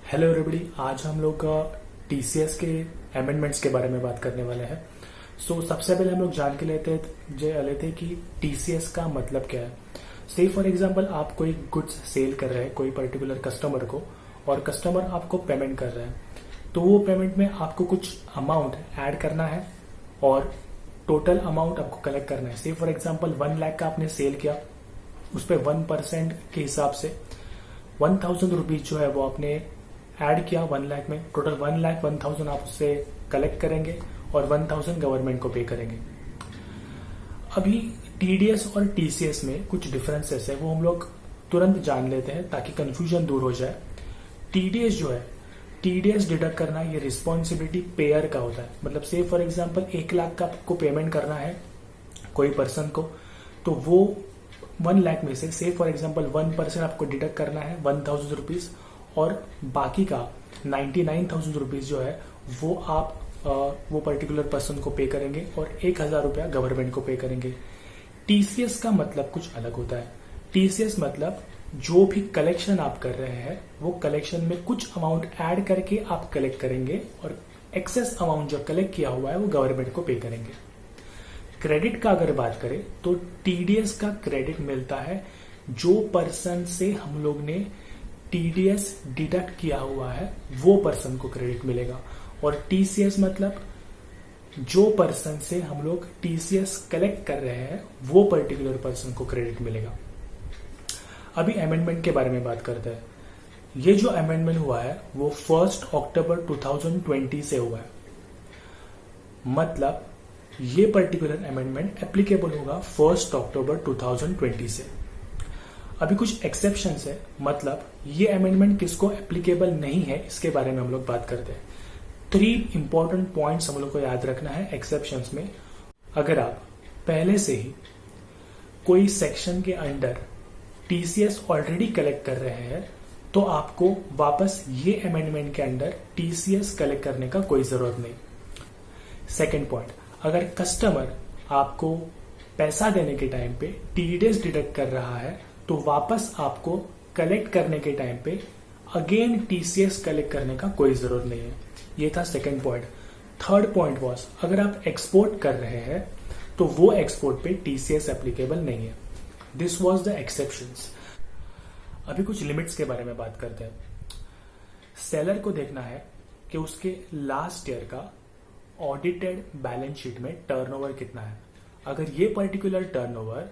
Hello everybody, आज हम लोग टीसीएस के अमेंडमेंट्स के बारे में बात करने वाले हैं। सबसे पहले हम लोग जान के लेते कि टीसीएस का मतलब क्या है। से फॉर एग्जांपल आप कोई गुड्स सेल कर रहे हैं कोई पर्टिकुलर कस्टमर को, और कस्टमर आपको पेमेंट कर रहे हैं, तो वो पेमेंट में आपको कुछ अमाउंट ऐड करना है और टोटल अमाउंट आपको कलेक्ट करना है। से फॉर एग्जांपल 1 लाख का आपने सेल किया, उस पर 1% के हिसाब से 1000 रुपीज जो है वो आपने ऐड किया 1 लाख में। टोटल 1 लाख 1000 आप उससे कलेक्ट करेंगे और 1000 गवर्नमेंट को पे करेंगे। अभी टीडीएस और टीसीएस में कुछ डिफरेंसेस है, वो हम लोग तुरंत जान लेते हैं ताकि कंफ्यूजन दूर हो जाए। टीडीएस जो है, टीडीएस डिडक्ट करना ये रिस्पॉन्सिबिलिटी पेयर का होता है। मतलब से फॉर एग्जांपल 1 लाख का आपको पेमेंट करना है कोई पर्सन को, तो वो 1 लाख में से फॉर एग्जांपल 1% आपको डिडक्ट करना है 1000 रुपीज, और बाकी का 99,000 रुपीज जो है वो आप वो पर्टिकुलर पर्सन को पे करेंगे और 1000 रुपया गवर्नमेंट को पे करेंगे। टीसीएस का मतलब कुछ अलग होता है। टीसीएस मतलब जो भी कलेक्शन आप कर रहे हैं वो कलेक्शन में कुछ अमाउंट ऐड करके आप कलेक्ट करेंगे और एक्सेस अमाउंट जो कलेक्ट किया हुआ है वो गवर्नमेंट को पे करेंगे। क्रेडिट का अगर बात करें तो टीडीएस का क्रेडिट मिलता है जो पर्सन से हम लोग ने टीडीएस डिडक्ट किया हुआ है वो पर्सन को क्रेडिट मिलेगा, और टीसीएस मतलब जो पर्सन से हम लोग टीसीएस कलेक्ट कर रहे हैं वो पर्टिकुलर पर्सन को क्रेडिट मिलेगा। अभी अमेंडमेंट के बारे में बात करते हैं। ये जो अमेंडमेंट हुआ है वो 1 अक्टूबर 2020 से हुआ है। मतलब ये पर्टिकुलर अमेंडमेंट एप्लीकेबल होगा 1 अक्टूबर 2020 से। अभी कुछ एक्सेप्शंस है, मतलब ये अमेंडमेंट किसको एप्लीकेबल नहीं है इसके बारे में हम लोग बात करते हैं। 3 इंपॉर्टेंट पॉइंट्स हम लोग को याद रखना है एक्सेप्शंस में। अगर आप पहले से ही कोई सेक्शन के अंडर टीसीएस ऑलरेडी कलेक्ट कर रहे हैं तो आपको वापस ये अमेंडमेंट के अंडर टीसीएस कलेक्ट करने का कोई जरूरत नहीं। सेकेंड पॉइंट, अगर कस्टमर आपको पैसा देने के टाइम पे टीडीएस डिडक्ट कर रहा है तो वापस आपको कलेक्ट करने के टाइम पे अगेन टीसीएस कलेक्ट करने का कोई जरूरत नहीं है। ये था second point. Third point was, अगर आप एक्सपोर्ट कर रहे हैं तो वो एक्सपोर्ट पे टीसीएस एप्लीकेबल नहीं है। This was the exceptions. अभी कुछ लिमिट्स के बारे में बात करते हैं। सेलर को देखना है कि उसके लास्ट ईयर का ऑडिटेड बैलेंस शीट में टर्नओवर कितना है। अगर ये पर्टिकुलर टर्नओवर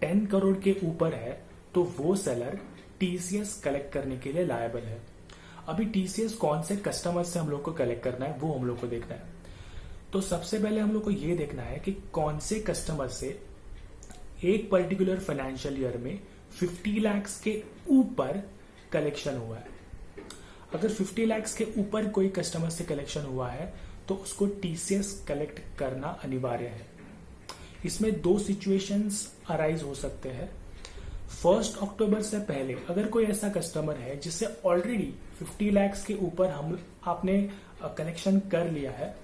10 करोड़ के ऊपर है तो वो सेलर टीसीएस कलेक्ट करने के लिए लायबल है। अभी टीसीएस कौन से कस्टमर से हम लोग को कलेक्ट करना है वो हम लोग को देखना है। तो सबसे पहले हम लोग को ये देखना है कि कौन से कस्टमर से एक पर्टिकुलर फाइनेंशियल ईयर में 50 लाख के ऊपर कलेक्शन हुआ है। अगर 50 लाख के ऊपर कोई कस्टमर से कलेक्शन हुआ है तो उसको टीसीएस कलेक्ट करना अनिवार्य है। इसमें 2 सिचुएशंस अराइज हो सकते हैं। 1 अक्टूबर से पहले अगर कोई ऐसा कस्टमर है जिससे ऑलरेडी 50 लाख के ऊपर आपने कलेक्शन कर लिया है,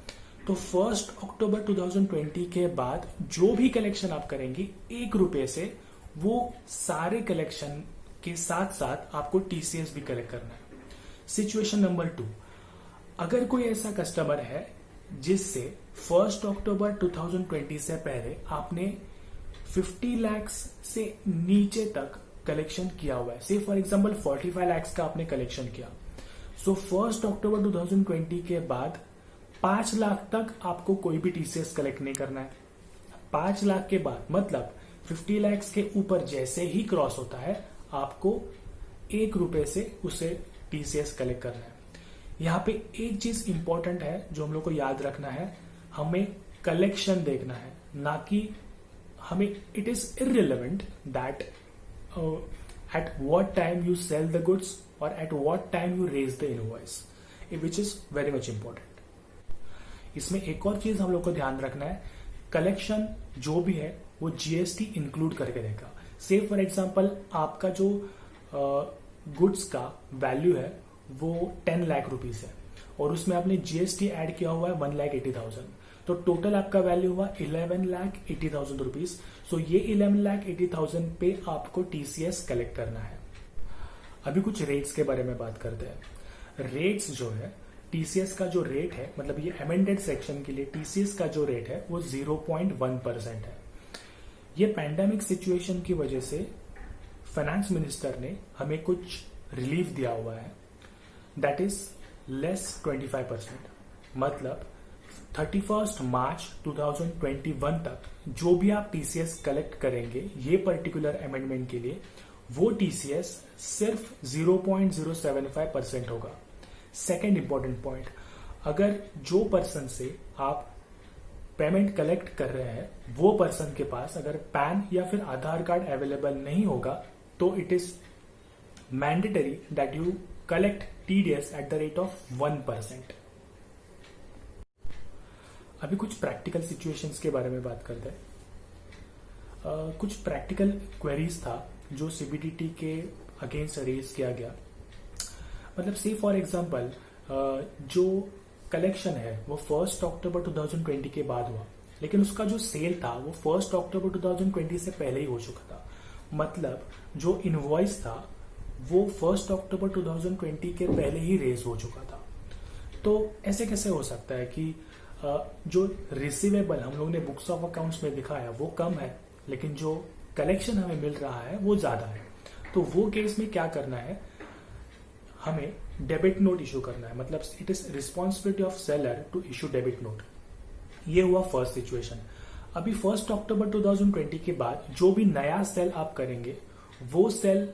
तो 1 अक्टूबर 2020 के बाद जो भी कलेक्शन आप करेंगे 1 रुपए से, वो सारे कलेक्शन के साथ साथ आपको टीसीएस भी कलेक्ट करना है। सिचुएशन नंबर 2, अगर कोई ऐसा कस्टमर है जिससे 1 अक्टूबर 2020 से पहले आपने 50 लाख से नीचे तक कलेक्शन किया हुआ है। से फॉर एग्जांपल 45 लाख का आपने कलेक्शन किया, सो 1 अक्टूबर 2020 के बाद 5 लाख तक आपको कोई भी टीसीएस कलेक्ट नहीं करना है। 5 लाख के बाद मतलब 50 लाख के ऊपर जैसे ही क्रॉस होता है आपको 1 रुपए से उसे टीसीएस कलेक्ट करना है। यहाँ पे एक चीज इंपॉर्टेंट है जो हम लोग को याद रखना है, हमें कलेक्शन देखना है, ना कि हमें it is irrelevant that at what time you sell the goods और at what time you raise the invoice, which is very much important. इसमें एक और चीज हम लोग को ध्यान रखना है, कलेक्शन जो भी है वो जीएसटी इंक्लूड करके रहेगा। से फॉर एग्जांपल आपका जो गुड्स का वैल्यू है वो 10 लाख रुपीस है और उसमें आपने जीएसटी ऐड किया हुआ है 1,80,000, तो टोटल आपका वैल्यू हुआ 11,80,000 रुपीज। सो ये 11,80,000 पे आपको टीसीएस कलेक्ट करना है। अभी कुछ रेट्स के बारे में बात करते हैं। रेट्स जो है, टीसीएस का जो रेट है, मतलब ये अमेंडेड सेक्शन के लिए टीसीएस का जो रेट है वो 0.1% है। ये पैंडेमिक सिचुएशन की वजह से फाइनेंस मिनिस्टर ने हमें कुछ रिलीफ दिया हुआ है, दैट इज लेस 25%। मतलब 31 मार्च 2021 तक जो भी आप टीसीएस कलेक्ट करेंगे ये पर्टिकुलर अमेंडमेंट के लिए, वो टीसीएस सिर्फ 0.075% होगा। सेकेंड इंपॉर्टेंट पॉइंट, अगर जो पर्सन से आप पेमेंट कलेक्ट कर रहे हैं वो पर्सन के पास अगर पैन या फिर आधार कार्ड अवेलेबल नहीं होगा तो it is mandatory that you collect TDS at the rate of 1%। अभी कुछ प्रैक्टिकल सिचुएशंस के बारे में बात करते हैं। कुछ प्रैक्टिकल क्वेरीज था जो सीबीडीटी के अगेंस्ट रेज किया गया। मतलब से फॉर एग्जांपल जो कलेक्शन है वो 1 अक्टूबर 2020 के बाद हुआ, लेकिन उसका जो सेल था वो 1 अक्टूबर 2020 से पहले ही हो चुका था। मतलब जो इनवॉइस था वो 1 अक्टूबर 2020 के पहले ही रेज हो चुका था। तो ऐसे कैसे हो सकता है कि जो रिसीवेबल हम लोग ने बुक्स ऑफ अकाउंट्स में दिखाया वो कम है, लेकिन जो कलेक्शन हमें मिल रहा है वो ज्यादा है। तो वो केस में क्या करना है, हमें डेबिट नोट इशू करना है। मतलब it is responsibility of seller to issue debit note. ये हुआ फर्स्ट सिचुएशन। अभी 1 अक्टूबर 2020 के बाद जो भी नया सेल आप करेंगे वो सेल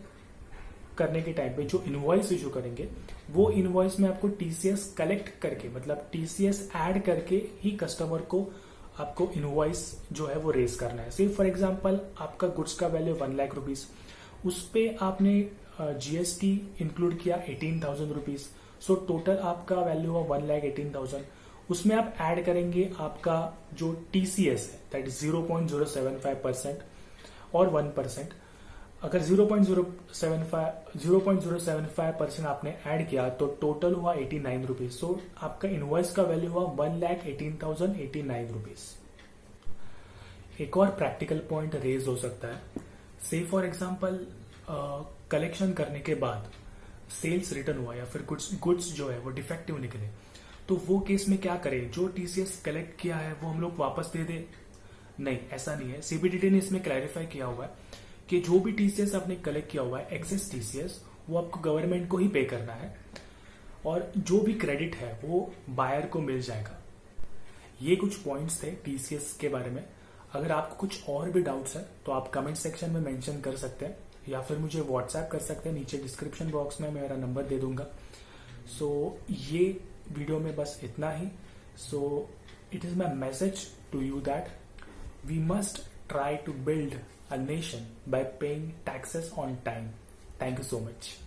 करने के टाइम पे जो इनवॉइस इशू करेंगे वो इनवॉइस में आपको टीसीएस कलेक्ट करके, मतलब टीसीएस ऐड करके ही कस्टमर को आपको इनवॉइस जो है वो रेज करना है। सिर्फ फॉर एग्जांपल आपका गुड्स का वैल्यू 1 लाख रुपीज, उस पे आपने जीएसटी इंक्लूड किया 18,000 रुपीज, सो टोटल आपका वैल्यू हुआ 1,18,000। उसमें आप ऐड करेंगे आपका जो टीसीएस है दैट इज 0.075% और 1%। अगर 0.075% आपने ऐड किया तो टोटल हुआ 89 रुपीज। सो आपका इनवॉइस का वैल्यू हुआ 1,18,089 रुपीज। एक और प्रैक्टिकल पॉइंट रेज हो सकता है, से फॉर एग्जांपल कलेक्शन करने के बाद सेल्स रिटर्न हुआ या फिर गुड्स जो है वो डिफेक्टिव निकले, तो वो केस में क्या करें, जो टीसीएस कलेक्ट किया है वो हम लोग वापस दे दे? नहीं, ऐसा नहीं है। सीबीडीटी ने इसमें क्लैरिफाई किया हुआ है कि जो भी टीसीएस आपने कलेक्ट किया हुआ है एक्सेस टीसीएस, वो आपको गवर्नमेंट को ही पे करना है और जो भी क्रेडिट है वो बायर को मिल जाएगा। ये कुछ पॉइंट्स थे टीसीएस के बारे में। अगर आपको कुछ और भी डाउट्स है तो आप कमेंट सेक्शन में मेंशन कर सकते हैं या फिर मुझे व्हाट्सएप कर सकते हैं। नीचे डिस्क्रिप्शन बॉक्स में मेरा नंबर दे दूंगा। सो ये वीडियो में बस इतना ही। So it is my message to you that we must try to build a nation by paying taxes on time. Thank you so much.